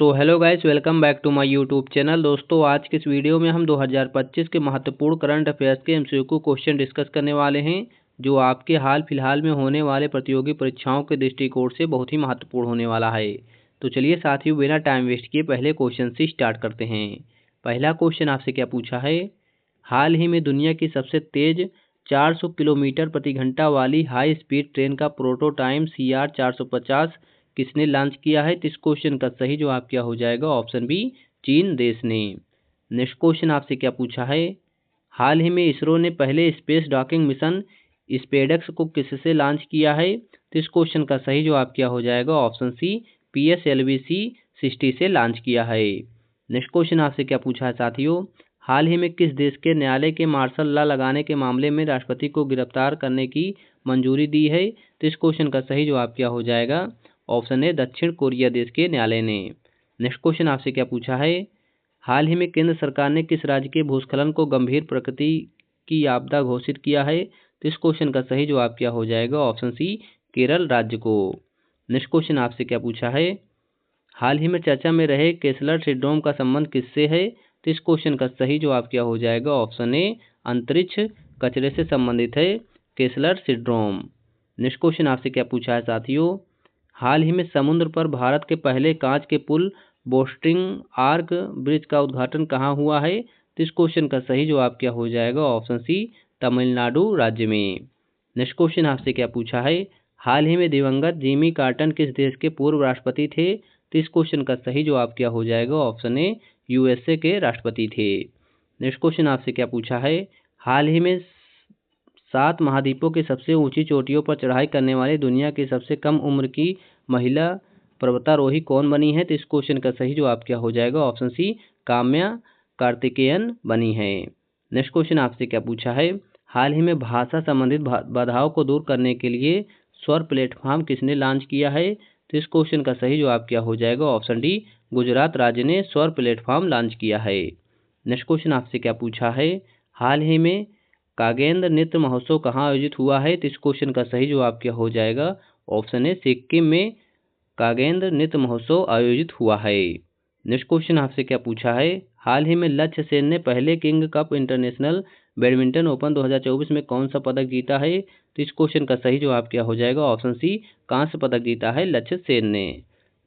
So hello guys, welcome back to my YouTube channel. दोस्तों, आज के इस वीडियो में हम 2025 के महत्वपूर्ण करंट अफेयर्स के एमसीक्यू क्वेश्चन डिस्कस करने वाले हैं, जो आपके हाल फिलहाल में होने वाले प्रतियोगी परीक्षाओं के दृष्टिकोण से बहुत ही महत्वपूर्ण होने वाला है। तो चलिए साथियों, बिना टाइम वेस्ट किए पहले क्वेश्चन से स्टार्ट करते हैं। पहला क्वेश्चन आपसे क्या पूछा है? हाल ही में दुनिया की सबसे तेज 400 किलोमीटर प्रति घंटा वाली हाई स्पीड ट्रेन का प्रोटोटाइप CR450 किसने लॉन्च किया है? तो इस क्वेश्चन का सही जवाब क्या हो जाएगा? ऑप्शन बी, चीन देश ने। नेक्स्ट क्वेश्चन आपसे क्या पूछा है? हाल ही में इसरो ने पहले स्पेस डॉकिंग मिशन स्पेडक्स को किससे लॉन्च किया है? तो इस क्वेश्चन का सही जवाब क्या हो जाएगा? ऑप्शन सी, PSLV-C60 से लॉन्च किया है। नेक्स्ट क्वेश्चन आपसे क्या पूछा है साथियों? हाल ही में किस देश के न्यायालय के मार्शल लॉ लगाने के मामले में राष्ट्रपति को गिरफ्तार करने की मंजूरी दी है? तो इस क्वेश्चन का सही जवाब क्या हो जाएगा? ऑप्शन ए, दक्षिण कोरिया देश के न्यायालय ने। नेक्स्ट क्वेश्चन आपसे क्या पूछा है? हाल ही में केंद्र सरकार ने किस राज्य के भूस्खलन को गंभीर प्रकृति की आपदा घोषित किया है? तो इस क्वेश्चन का सही जवाब क्या हो जाएगा? ऑप्शन सी, केरल राज्य को। नेक्स्ट क्वेश्चन आपसे क्या पूछा है? हाल ही में चर्चा में रहे केसलर सिंड्रोम का संबंध किससे है? तो इस क्वेश्चन का सही जवाब क्या हो जाएगा? ऑप्शन ए, अंतरिक्ष कचरे से संबंधित है केसलर सिंड्रोम। नेक्स्ट क्वेश्चन आपसे क्या पूछा है साथियों? हाल ही में समुद्र पर भारत के पहले कांच के पुल बोस्टिंग आर्क ब्रिज का उद्घाटन कहाँ हुआ है? तो इस क्वेश्चन का सही जवाब क्या हो जाएगा? ऑप्शन सी, तमिलनाडु राज्य में। नेक्स्ट क्वेश्चन आपसे क्या पूछा है? हाल ही में दिवंगत जिमी कार्टर किस देश के पूर्व राष्ट्रपति थे? तो इस क्वेश्चन का सही जवाब क्या हो जाएगा? ऑप्शन ए, USA के राष्ट्रपति थे। नेक्स्ट क्वेश्चन आपसे क्या पूछा है? हाल ही में 7 महाद्वीपों की सबसे ऊंची चोटियों पर चढ़ाई करने वाली दुनिया की सबसे कम उम्र की महिला पर्वतारोही कौन बनी है? तो इस क्वेश्चन का सही जवाब क्या हो जाएगा? ऑप्शन सी, काम्या कार्तिकेयन बनी है। नेक्स्ट क्वेश्चन आपसे क्या पूछा है? हाल ही में भाषा संबंधित बाधाओं को दूर करने के लिए स्वर प्लेटफॉर्म किसने लॉन्च किया है? तो इस क्वेश्चन का सही जवाब क्या हो जाएगा? ऑप्शन डी, गुजरात राज्य ने स्वर प्लेटफॉर्म लॉन्च किया है। नेक्स्ट क्वेश्चन आपसे क्या पूछा है? हाल ही में कागेंद्र नृत्य महोत्सव कहाँ आयोजित हुआ है? तो इस क्वेश्चन का सही जवाब क्या हो जाएगा? ऑप्शन ए, सिक्किम में कागेंद्र नृत्य महोत्सव आयोजित हुआ है। नेक्स्ट क्वेश्चन आपसे क्या पूछा है? हाल ही में लक्ष्य सेन ने पहले king cup international badminton open 2024 में कौन सा पदक जीता है? तो इस क्वेश्चन का सही जवाब क्या हो जाएगा? ऑप्शन सी, कांस्य पदक जीता है लक्ष्य सेन ने।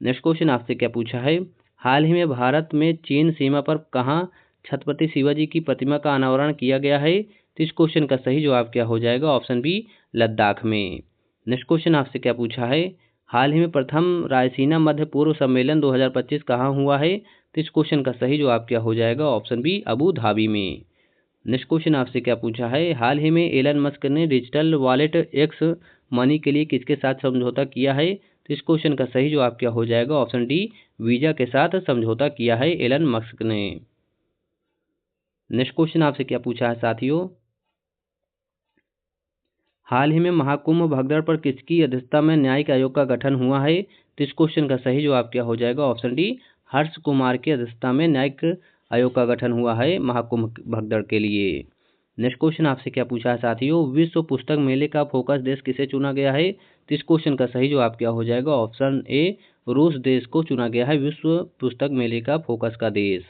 नेक्स्ट क्वेश्चन आपसे क्या पूछा है? हाल ही में भारत में चीन सीमा पर कहाँ छत्रपति शिवाजी की प्रतिमा का अनावरण किया गया है? तो इस क्वेश्चन का सही जवाब क्या हो जाएगा? ऑप्शन बी, लद्दाख में। नेक्स्ट क्वेश्चन आपसे क्या पूछा है? हाल ही में प्रथम रायसीना मध्य पूर्व सम्मेलन 2025 कहाँ हुआ है? तो इस क्वेश्चन का सही जवाब क्या हो जाएगा? ऑप्शन बी, अबू धाबी में। नेक्स्ट क्वेश्चन आपसे क्या पूछा है? हाल ही में एलन मस्क ने डिजिटल वॉलेट एक्स मनी के लिए किसके साथ समझौता किया है? तो इस क्वेश्चन का सही जवाब क्या हो जाएगा? ऑप्शन डी, वीजा के साथ समझौता किया है एलन मस्क ने। नेक्स्ट क्वेश्चन आपसे क्या पूछा है साथियों? हाल ही में महाकुंभ भगदड़ पर किसकी अध्यक्षता में न्यायिक आयोग का गठन हुआ है? तो इस क्वेश्चन का सही जवाब क्या हो जाएगा? ऑप्शन डी, हर्ष कुमार की अध्यक्षता में न्यायिक आयोग का गठन हुआ है महाकुंभ भगदड़ के लिए। नेक्स्ट क्वेश्चन आपसे क्या पूछा है साथियों? विश्व पुस्तक मेले का फोकस देश किसे चुना गया है? तो इस क्वेश्चन का सही जवाब क्या हो जाएगा? ऑप्शन ए, रूस देश को चुना गया है विश्व पुस्तक मेले का फोकस का देश।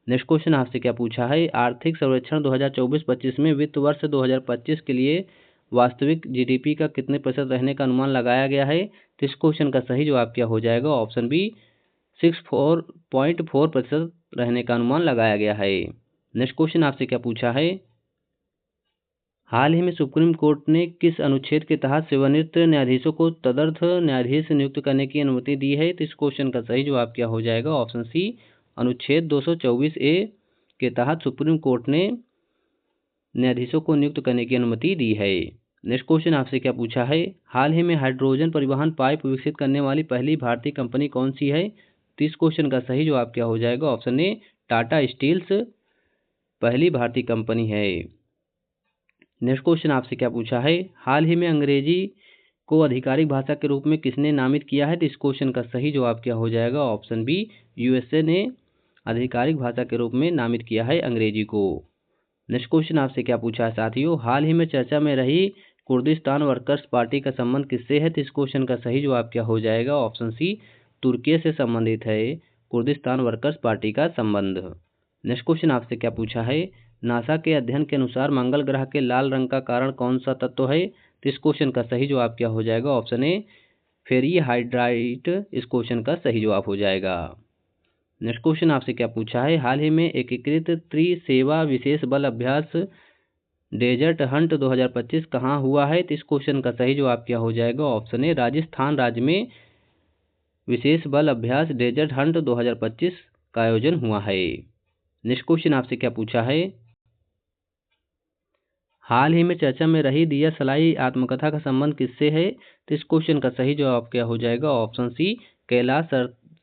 नेक्स्ट क्वेश्चन आपसे क्या पूछा है? आर्थिक सर्वेक्षण 2024-25 में वित्त वर्ष 2025 के लिए वास्तविक जीडीपी का कितने प्रतिशत रहने का अनुमान लगाया गया है? तो इस क्वेश्चन का सही जवाब क्या हो जाएगा? ऑप्शन बी, 64.4% रहने का अनुमान लगाया गया है। नेक्स्ट क्वेश्चन आपसे क्या पूछा है? हाल ही में सुप्रीम कोर्ट ने किस अनुच्छेद के तहत सेवानिवृत्त न्यायाधीशों को तदर्थ न्यायाधीश नियुक्त करने की अनुमति दी है? तो इस क्वेश्चन का सही जवाब क्या हो जाएगा? ऑप्शन सी, अनुच्छेद 224A के तहत सुप्रीम कोर्ट ने न्यायाधीशों को नियुक्त करने की अनुमति दी है। नेक्स्ट क्वेश्चन आपसे क्या पूछा है? हाल ही में हाइड्रोजन परिवहन पाइप विकसित करने वाली पहली भारतीय कंपनी कौन सी है? तो इस क्वेश्चन का सही जवाब क्या हो जाएगा? ऑप्शन ए, टाटा स्टील्स पहली भारतीय कंपनी है। नेक्स्ट क्वेश्चन आपसे क्या पूछा है? हाल ही में अंग्रेजी को आधिकारिक भाषा के रूप में किसने नामित किया है? तो इस क्वेश्चन का सही जवाब क्या हो जाएगा? ऑप्शन बी, USA ने आधिकारिक भाषा के रूप में नामित किया है अंग्रेजी को। नेक्स्ट क्वेश्चन आपसे क्या पूछा है साथियों? हाल ही में चर्चा में रही कुर्दिस्तान वर्कर्स पार्टी का संबंध किससे है? तो इस क्वेश्चन का सही जवाब क्या हो जाएगा? ऑप्शन सी, तुर्की से संबंधित है कुर्दिस्तान वर्कर्स पार्टी का संबंध। नेक्स्ट क्वेश्चन आपसे क्या पूछा है, नासा के अध्ययन के अनुसार मंगल ग्रह के लाल रंग का कारण कौन सा तत्व है। तो इस क्वेश्चन का सही जवाब क्या हो जाएगा, ऑप्शन ए फेरीहाइड्राइट इस क्वेश्चन का सही जवाब हो जाएगा। नेक्स्ट क्वेश्चन आपसे क्या पूछा है, हाल ही में एकीकृत त्रिसेवा विशेष बल अभ्यास डेजर्ट हंट 2025 कहाँ हुआ है। तो इस क्वेश्चन का सही जवाब क्या हो जाएगा, ऑप्शन ए राजस्थान राज्य में विशेष बल अभ्यास डेजर्ट हंट 2025 का आयोजन हुआ है। नेक्स्ट क्वेश्चन आपसे क्या पूछा है, हाल ही में चर्चा में रही दिया सलाई आत्मकथा का संबंध किससे है। तो इस क्वेश्चन का सही जवाब क्या हो जाएगा, ऑप्शन सी कैलाश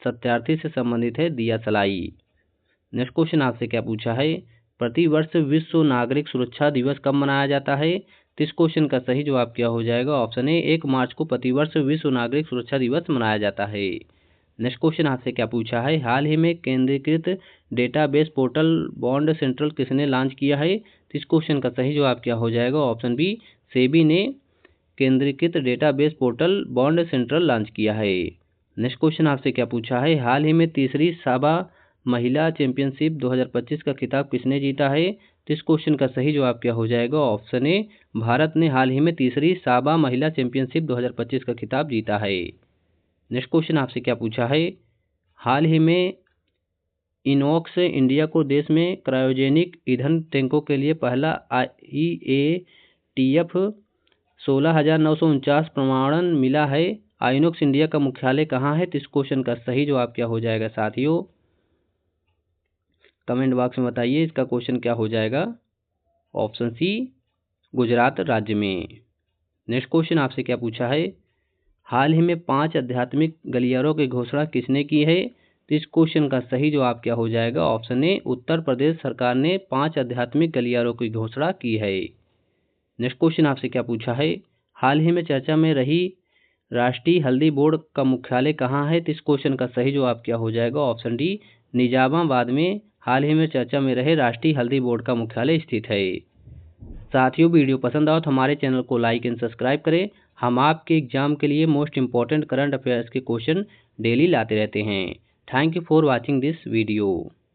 सत्यार्थी से संबंधित है दिया सलाई। नेक्स्ट क्वेश्चन आपसे क्या पूछा है, प्रतिवर्ष विश्व नागरिक सुरक्षा दिवस कब मनाया जाता है। तो इस क्वेश्चन का सही जवाब क्या हो जाएगा, ऑप्शन ए 1 मार्च को प्रतिवर्ष विश्व नागरिक सुरक्षा दिवस मनाया जाता है। नेक्स्ट क्वेश्चन आपसे क्या पूछा है, हाल ही में केंद्रीकृत डेटाबेस पोर्टल बॉन्ड सेंट्रल किसने लॉन्च किया है। तो इस क्वेश्चन का सही जवाब क्या हो जाएगा, ऑप्शन बी सेबी ने केंद्रीकृत database portal bond central launch किया है। नेक्स्ट क्वेश्चन आपसे क्या पूछा है, हाल ही में तीसरी साबा महिला चैंपियनशिप 2025 का खिताब किसने जीता है। तो इस क्वेश्चन का सही जवाब क्या हो जाएगा, ऑप्शन ए भारत ने हाल ही में तीसरी साबा महिला चैंपियनशिप 2025 का खिताब जीता है। नेक्स्ट क्वेश्चन आपसे क्या पूछा है, हाल ही में इनॉक्स इंडिया को देश में क्रायोजेनिक ईंधन टैंकों के लिए पहला IEATF 16,949 प्रमाणन मिला है। आइनॉक्स इंडिया का मुख्यालय कहाँ है। तो इस क्वेश्चन का सही जवाब क्या हो जाएगा साथियों, कमेंट बॉक्स में बताइए इसका क्वेश्चन क्या हो जाएगा, ऑप्शन सी गुजरात राज्य में। नेक्स्ट क्वेश्चन आपसे क्या पूछा है, हाल ही में 5 आध्यात्मिक गलियारों की घोषणा किसने की है। तो इस क्वेश्चन का सही जवाब क्या हो जाएगा, ऑप्शन ए उत्तर प्रदेश सरकार ने 5 आध्यात्मिक गलियारों की घोषणा की है। नेक्स्ट क्वेश्चन आपसे क्या पूछा है, हाल ही में चर्चा में रही राष्ट्रीय हल्दी बोर्ड का मुख्यालय कहाँ है। तो इस क्वेश्चन का सही जवाब क्या हो जाएगा, ऑप्शन डी निजामाबाद में हाल ही में चर्चा में रहे राष्ट्रीय हल्दी बोर्ड का मुख्यालय स्थित है। साथियों वीडियो पसंद आओ तो हमारे चैनल को लाइक एंड सब्सक्राइब करें। हम आपके एग्जाम के लिए मोस्ट इंपॉर्टेंट करंट अफेयर्स के क्वेश्चन डेली लाते रहते हैं। Thank you for watching this video.